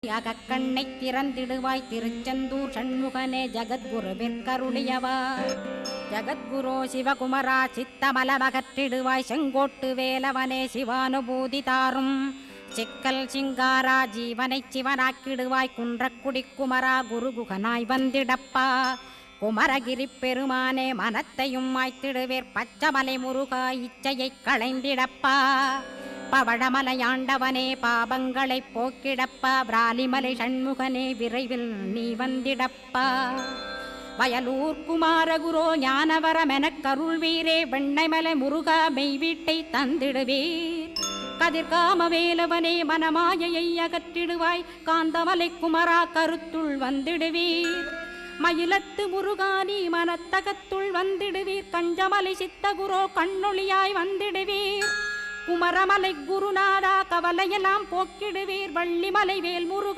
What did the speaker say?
அகக்கண்ணை திறந்திடுவாய் திருச்செந்தூர் சண்முகனே ஜகத்குருவிற்கருளியவா. ஜகத்குரோ சிவகுமரா சித்தமலமகற்றிடுவாய் செங்கோட்டு வேலவனே சிவானுபூதி தாரும். சிக்கல் சிங்காரா ஜீவனைச் சிவனாக்கிடுவாய் குன்றக்குடி குமரா குருகுகனாய் வந்திடப்பா. குமரகிரி பெருமானே மனத்தையும் மாய்த்திடுவேர் பச்சமலை முருகா இச்சையைக் களைந்திடப்பா. பவழமலையாண்டவனே பாபங்களை போக்கிடப்பா. பிராலிமலை சண்முகனே விரைவில் நீ வந்திடப்பா. வயலூர் குமாரகுரோ ஞானவரமெனக் கருள்வீரே வெண்ணைமலை முருகா மெய் வீட்டை தந்திடுவீர். கதிர்காம வேலவனே மனமாயையை அகற்றிடுவாய் காந்தமலை குமரா கருத்துள் வந்திடுவீர். மயிலத்து முருகானி மனத்தகத்துள் வந்திடுவீர். கஞ்சமலை சித்தகுரோ கண்ணொளியாய் வந்திடுவீர். குமரமலை குருநாதா கவலையெல்லாம் போக்கிடுவீர். வள்ளிமலை வேல் முருகா